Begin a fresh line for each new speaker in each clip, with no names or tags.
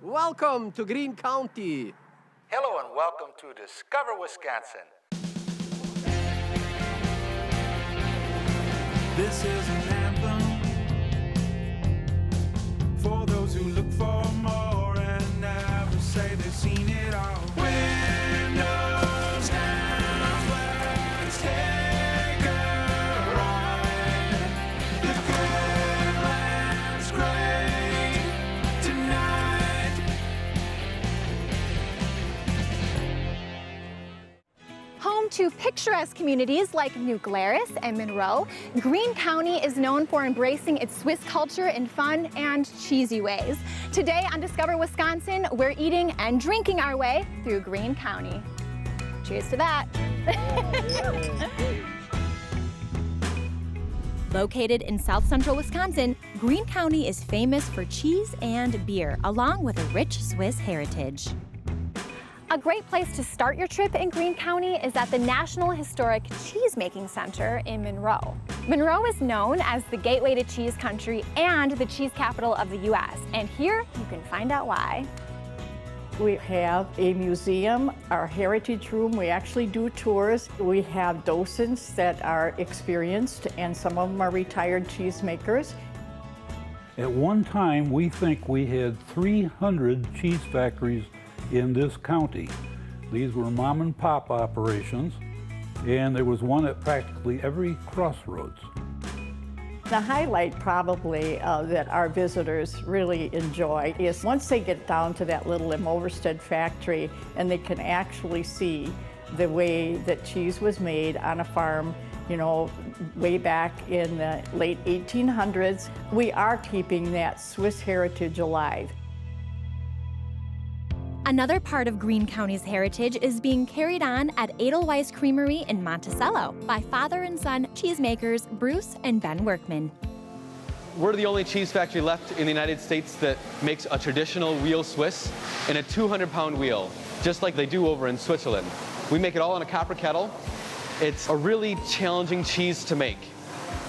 Welcome to Greene County.
Hello and welcome to Discover Wisconsin.
This is an anthem for those who look for more and never say they've seen it all. Windows down, let's take a ride. The good land's great tonight.
Home to picturesque communities like New Glarus and Monroe, Greene County is known for embracing its Swiss culture in fun and cheesy ways. Today on Discover Wisconsin, we're eating and drinking our way through Greene County. Cheers to that. Located in south central Wisconsin, Greene County is famous for cheese and beer, along with a rich Swiss heritage. A great place to start your trip in Greene County is at the National Historic Cheesemaking Center in Monroe. Monroe is known as the gateway to cheese country and the cheese capital of the U.S., and here you can find out why.
We have a museum, our heritage room. We actually do tours. We have docents that are experienced, and some of them are retired cheesemakers.
At one time, we think we had 300 cheese factories in this county. These were mom and pop operations, and there was one at practically every crossroads.
The highlight probably that our visitors really enjoy is once they get down to that little Overstead factory and they can actually see the way that cheese was made on a farm, you know, way back in the late 1800s. We are keeping that Swiss heritage alive.
Another part of Greene County's heritage is being carried on at Edelweiss Creamery in Monticello by father and son cheesemakers Bruce and Ben Workman.
We're the only cheese factory left in the United States that makes a traditional wheel Swiss in a 200-pound wheel, just like they do over in Switzerland. We make it all in a copper kettle. It's a really challenging cheese to make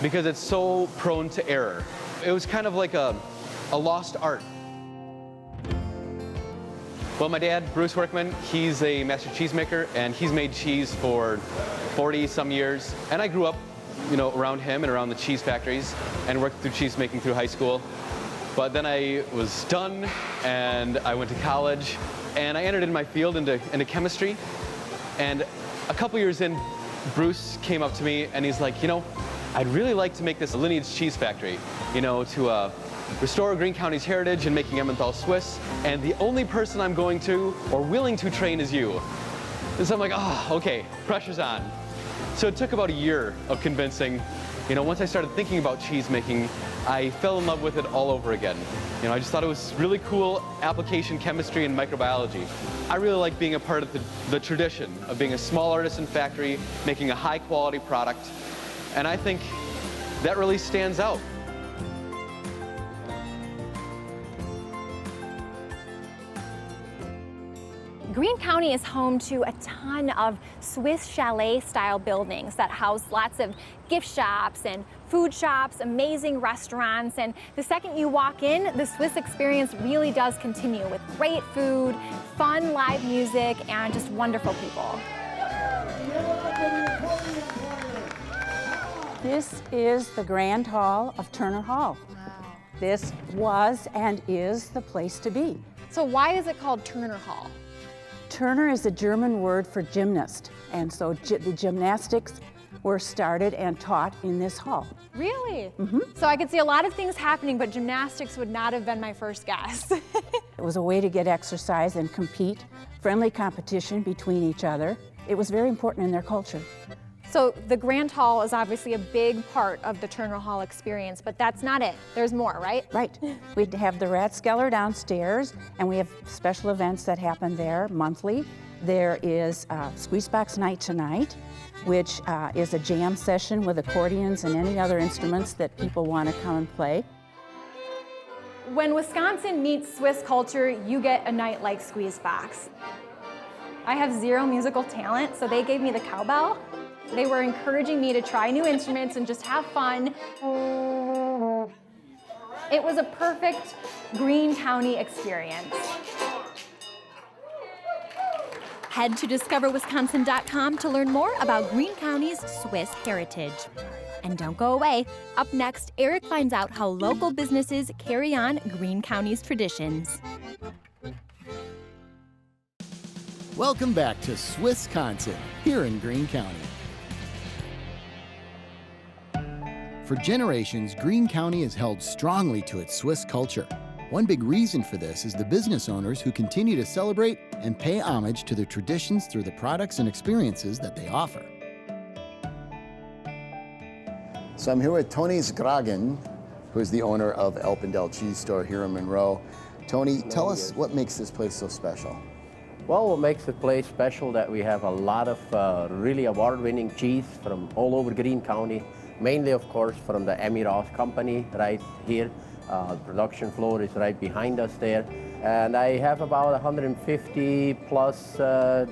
because it's so prone to error. It was kind of like a lost art. Well, my dad, Bruce Workman, he's a master cheesemaker, and he's made cheese for 40-some years. And I grew up, you know, around him and around the cheese factories and worked through cheesemaking through high school. But then I was done, and I went to college, and I entered in my field into chemistry. And a couple years in, Bruce came up to me, and he's like, you know, I'd really like to make this a lineage cheese factory, you know, to restore Greene County's heritage in making Emmenthal Swiss, and the only person I'm going to or willing to train is you. And so I'm like, oh, okay, pressure's on. So it took about a year of convincing. You know, once I started thinking about cheese making, I fell in love with it all over again. You know, I just thought it was really cool application chemistry and microbiology. I really like being a part of the tradition of being a small artisan factory, making a high quality product, and I think that really stands out.
Greene County is home to a ton of Swiss chalet style buildings that house lots of gift shops and food shops, amazing restaurants, and the second you walk in, the Swiss experience really does continue with great food, fun live music, and just wonderful people.
This is the Grand Hall of Turner Hall. This was and is the place to be.
So why is it called Turner Hall?
Turner is a German word for gymnast, and so the gymnastics were started and taught in this hall.
Really? Mm-hmm. So I could see a lot of things happening, but gymnastics would not have been my first guess.
It was a way to get exercise and compete, friendly competition between each other. It was very important in their culture.
So the Grand Hall is obviously a big part of the Turner Hall experience, but that's not it. There's more, right?
Right. We have the Rathskeller downstairs, and we have special events that happen there monthly. There is Squeezebox Night Tonight, which is a jam session with accordions and any other instruments that people want to come and play.
When Wisconsin meets Swiss culture, you get a night like Squeezebox. I have zero musical talent, so they gave me the cowbell. They were encouraging me to try new instruments and just have fun. It was a perfect Greene County experience. Head to discoverwisconsin.com to learn more about Greene County's Swiss heritage. And don't go away. Up next, Eric finds out how local businesses carry on Greene County's traditions.
Welcome back to Swiss-Consin, here in Greene County. For generations, Greene County has held strongly to its Swiss culture. One big reason for this is the business owners who continue to celebrate and pay homage to their traditions through the products and experiences that they offer. So I'm here with Tony Zgragen, who is the owner of Elpendale Cheese Store here in Monroe. Tony, tell us what makes this place so special.
Well, what makes the place special that we have a lot of really award-winning cheese from all over Greene County, mainly, of course, from the Emmy Ross company right here. The production floor is right behind us there. And I have about 150 plus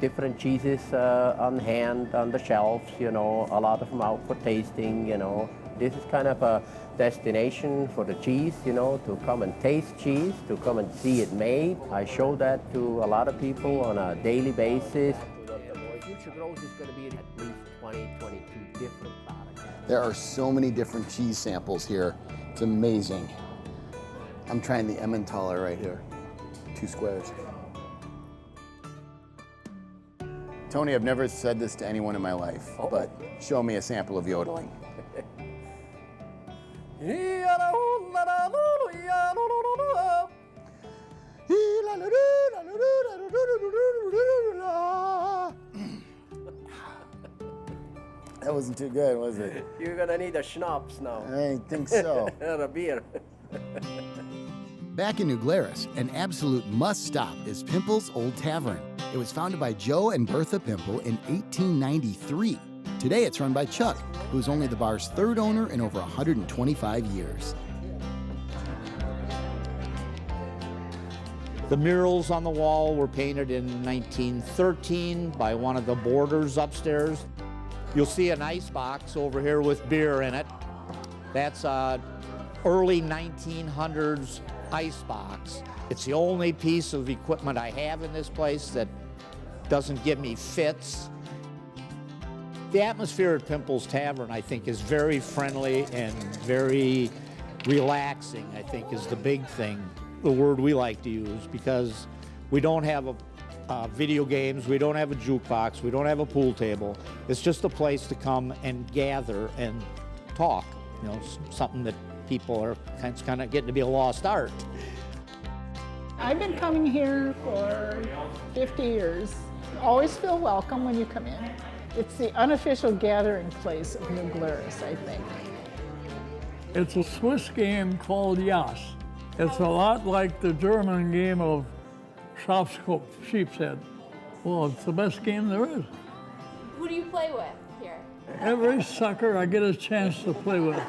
different cheeses on hand, on the shelves, you know, a lot of them out for tasting, you know. This is kind of a destination for the cheese, you know, to come and taste cheese, to come and see it made. I show that to a lot of people on a daily basis. The future growth is going to be at least 20, 22 different products.
There are so many different cheese samples here. It's amazing. I'm trying the Emmentaler right here. 2 squares. Tony, I've never said this to anyone in my life, but show me a sample of yodeling. That wasn't too good, was it?
You're gonna need a schnapps now.
I think so.
And a beer.
Back in New Glarus, an absolute must-stop is Pimple's Old Tavern. It was founded by Joe and Bertha Pimple in 1893. Today it's run by Chuck, who's only the bar's 3rd owner in over 125 years.
The murals on the wall were painted in 1913 by one of the boarders upstairs. You'll see an ice box over here with beer in it. That's early 1900s ice box. It's the only piece of equipment I have in this place that doesn't give me fits. The atmosphere at Pimple's Tavern, I think, is very friendly and very relaxing, I think, is the big thing, the word we like to use, because we don't have video games, we don't have a jukebox, we don't have a pool table. It's just a place to come and gather and talk, you know, something that people are kind of getting to be a lost art.
I've been coming here for 50 years. Always feel welcome when you come in. It's the unofficial gathering place of New Glarus, I think.
It's a Swiss game called Jas. It's a lot like the German game of Schafskopf, sheep's head. Well, it's the best game there is.
Who do you play with here?
Every sucker I get a chance to play with.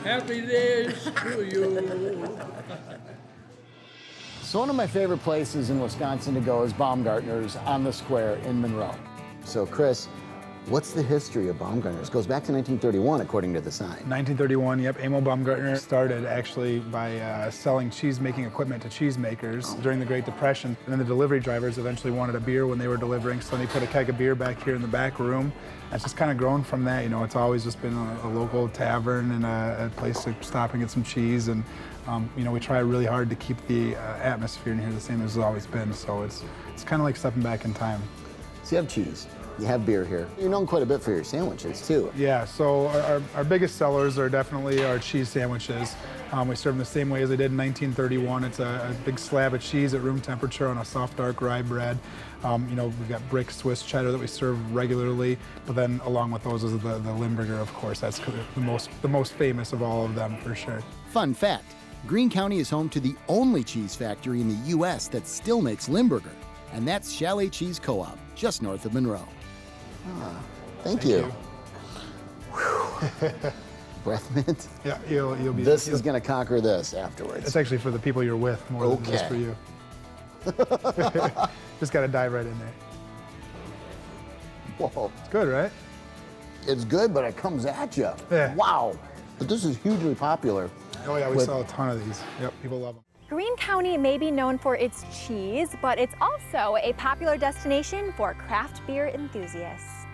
Happy days to you.
So one of my favorite places in Wisconsin to go is Baumgartner's on the square in Monroe. So Chris, what's the history of Baumgartner's? It goes back to 1931, according to the sign.
1931, yep. Emil Baumgartner started actually by selling cheese-making equipment to cheesemakers during the Great Depression. And then the delivery drivers eventually wanted a beer when they were delivering, so they put a keg of beer back here in the back room. It's just kind of grown from that. You know, it's always just been a local tavern and a place to stop and get some cheese. And, you know, we try really hard to keep the atmosphere in here the same as it's always been. So it's kind of like stepping back in time.
So you have cheese. You have beer here. You're known quite a bit for your sandwiches, too.
Yeah, so our biggest sellers are definitely our cheese sandwiches. We serve them the same way as they did in 1931. It's a big slab of cheese at room temperature on a soft, dark rye bread. You know, we've got brick Swiss cheddar that we serve regularly, but then along with those is the Limburger, of course. That's the most famous of all of them, for sure.
Fun fact, Greene County is home to the only cheese factory in the U.S. that still makes Limburger, and that's Chalet Cheese Co-op, just north of Monroe. Thank you. breath mint.
Yeah, you'll be.
This is going to conquer this afterwards.
It's actually for the people you're with more than just for you. Just got to dive right in there.
Whoa.
It's good, right?
It's good, but it comes at you.
Yeah.
Wow. But this is hugely popular.
Oh yeah, we sell a ton of these. Yep, people love them.
Greene County may be known for its cheese, but it's also a popular destination for craft beer enthusiasts.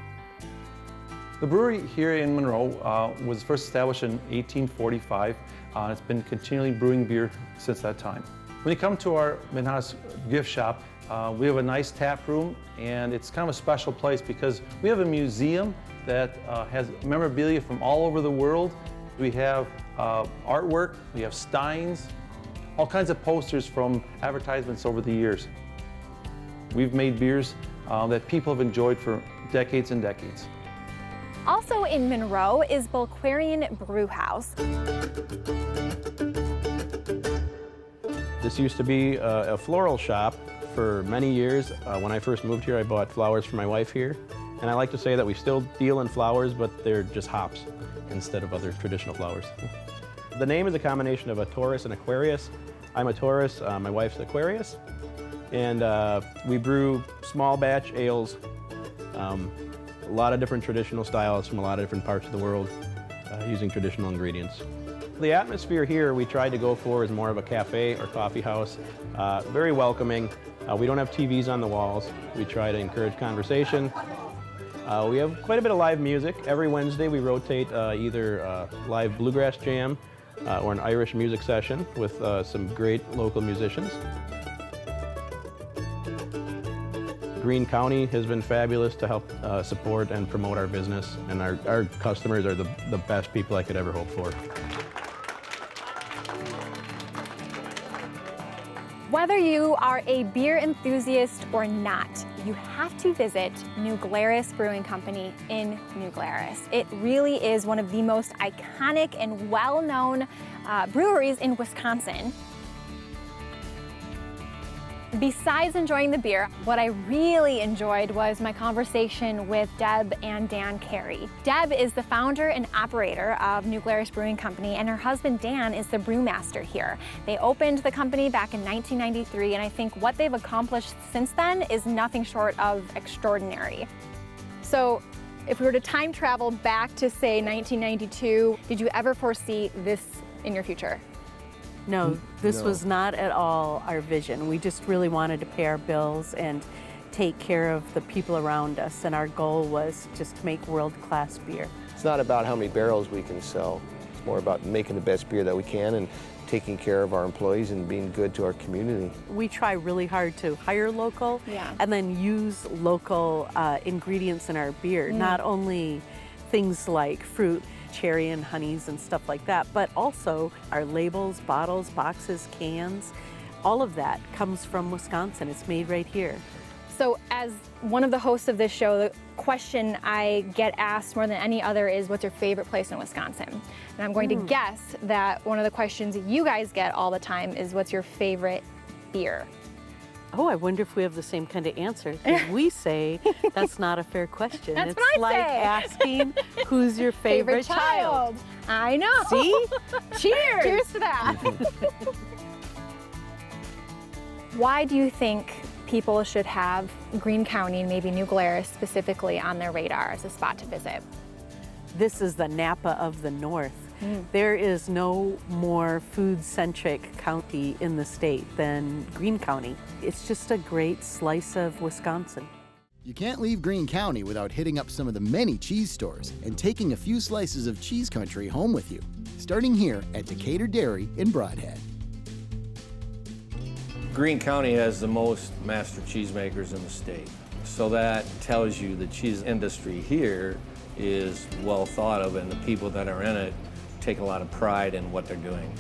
The brewery here in Monroe was first established in 1845. It's been continually brewing beer since that time. When you come to our Manhattan gift shop, we have a nice tap room, and it's kind of a special place because we have a museum that has memorabilia from all over the world. We have artwork, we have steins, all kinds of posters from advertisements over the years. We've made beers that people have enjoyed for decades and decades.
Also in Monroe is Bulquarian Brew House.
This used to be a floral shop for many years. When I first moved here, I bought flowers for my wife here. And I like to say that we still deal in flowers, but they're just hops instead of other traditional flowers. The name is a combination of a Taurus and Aquarius. I'm a Taurus, my wife's Aquarius. And we brew small batch ales, a lot of different traditional styles from a lot of different parts of the world using traditional ingredients. The atmosphere here we tried to go for is more of a cafe or coffee house, very welcoming. We don't have TVs on the walls. We try to encourage conversation. We have quite a bit of live music. Every Wednesday we rotate either a live bluegrass jam or an Irish music session with some great local musicians. Greene County has been fabulous to help support and promote our business, and our customers are the best people I could ever hope for.
Whether you are a beer enthusiast or not, you have to visit New Glarus Brewing Company in New Glarus. It really is one of the most iconic and well-known breweries in Wisconsin. Besides enjoying the beer, what I really enjoyed was my conversation with Deb and Dan Carey. Deb is the founder and operator of New Glarus Brewing Company, and her husband Dan is the brewmaster here. They opened the company back in 1993, and I think what they've accomplished since then is nothing short of extraordinary. So, if we were to time travel back to, say, 1992, did you ever foresee this in your future?
No, this was not at all our vision. We just really wanted to pay our bills and take care of the people around us, and our goal was just to make world-class beer.
It's not about how many barrels we can sell. It's more about making the best beer that we can and taking care of our employees and being good to our community.
We try really hard to hire local and then use local ingredients in our beer, not only things like fruit, cherry and honeys and stuff like that, but also our labels, bottles, boxes, cans, all of that comes from Wisconsin. It's made right here.
So as one of the hosts of this show, the question I get asked more than any other is, what's your favorite place in Wisconsin? And I'm going to guess that one of the questions you guys get all the time is, what's your favorite beer?
Oh, I wonder if we have the same kind of answer. We say that's not a fair question.
That's
it's
what I
like
say.
asking who's your favorite child.
I know.
See? Cheers.
Cheers to that. Why do you think people should have Greene County and maybe New Glarus specifically on their radar as a spot to visit?
This is the Napa of the North. There is no more food-centric county in the state than Greene County. It's just a great slice of Wisconsin.
You can't leave Greene County without hitting up some of the many cheese stores and taking a few slices of cheese country home with you, starting here at Decatur Dairy in Broadhead.
Greene County has the most master cheesemakers in the state. So that tells you the cheese industry here is well thought of, and the people that are in it take a lot of pride in what they're doing.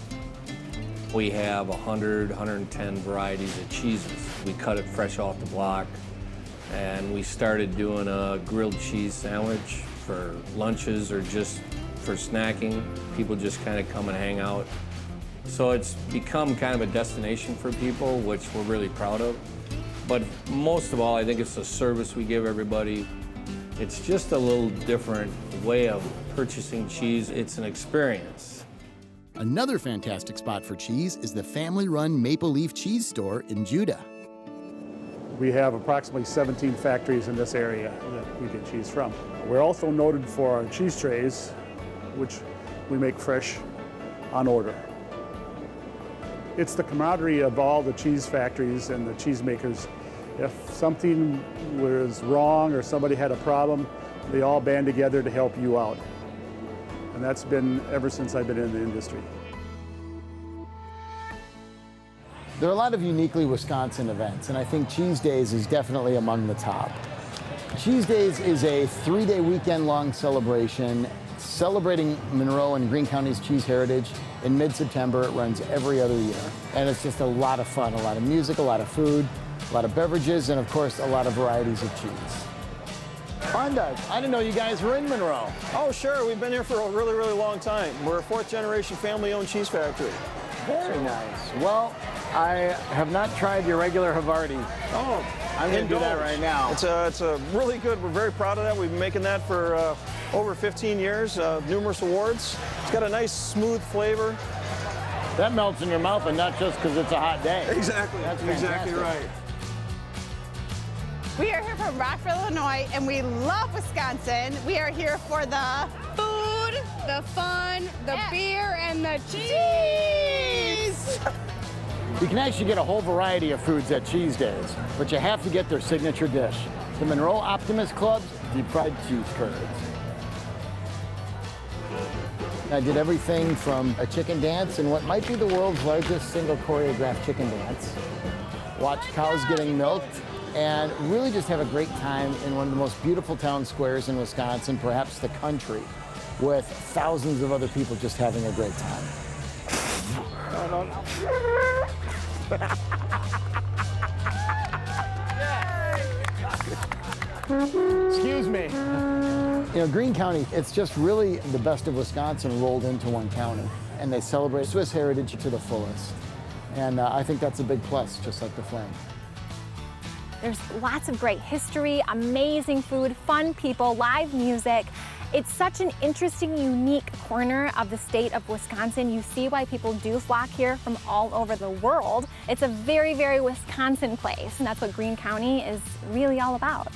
We have 100, 110 varieties of cheeses. We cut it fresh off the block, and we started doing a grilled cheese sandwich for lunches or just for snacking. People just kind of come and hang out. So it's become kind of a destination for people, which we're really proud of. But most of all, I think it's the service we give everybody. It's just a little different way of purchasing cheese. It's an experience.
Another fantastic spot for cheese is the family-run Maple Leaf Cheese Store in Judah.
We have approximately 17 factories in this area that we get cheese from. We're also noted for our cheese trays, which we make fresh on order. It's the camaraderie of all the cheese factories and the cheesemakers. If something was wrong or somebody had a problem, they all band together to help you out. And that's been ever since I've been in the industry.
There are a lot of uniquely Wisconsin events, and I think Cheese Days is definitely among the top. Cheese Days is a 3-day weekend-long celebration celebrating Monroe and Greene County's cheese heritage. In mid-September, it runs every other year. And it's just a lot of fun, a lot of music, a lot of food, a lot of beverages, and of course, a lot of varieties of cheese. Fonda, I didn't know you guys were in Monroe.
Oh, sure. We've been here for a really, really long time. We're a 4th-generation family-owned cheese factory.
Very nice. Well, I have not tried your regular Havarti.
Oh,
I'm going to do that right now.
It's a really good. We're very proud of that. We've been making that for over 15 years, numerous awards. It's got a nice, smooth flavor.
That melts in your mouth, and not just because it's a hot day.
Exactly.
That's
exactly
fantastic.
right.
We are here from Rockford, Illinois, and we love Wisconsin. We are here for the food, the fun, the beer, and the cheese.
You can actually get a whole variety of foods at Cheese Days, but you have to get their signature dish, the Monroe Optimist Club's deep fried cheese curds. I did everything from a chicken dance in what might be the world's largest single choreographed chicken dance, watch cows getting milked, and really just have a great time in one of the most beautiful town squares in Wisconsin, perhaps the country, with thousands of other people just having a great time. Excuse me. You know, Greene County, it's just really the best of Wisconsin rolled into one county, and they celebrate Swiss heritage to the fullest. And I think that's a big plus, just like the Flame.
There's lots of great history, amazing food, fun people, live music. It's such an interesting, unique corner of the state of Wisconsin. You see why people do flock here from all over the world. It's a very, very Wisconsin place, and that's what Greene County is really all about.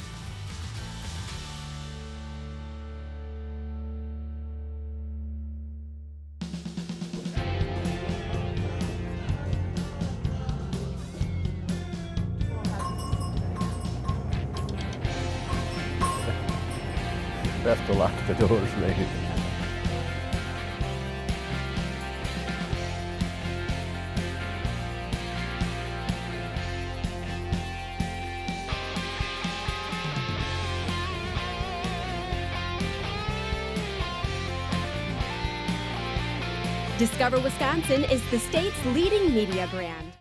Have to lock the doors, maybe.
Discover Wisconsin is the state's leading media brand.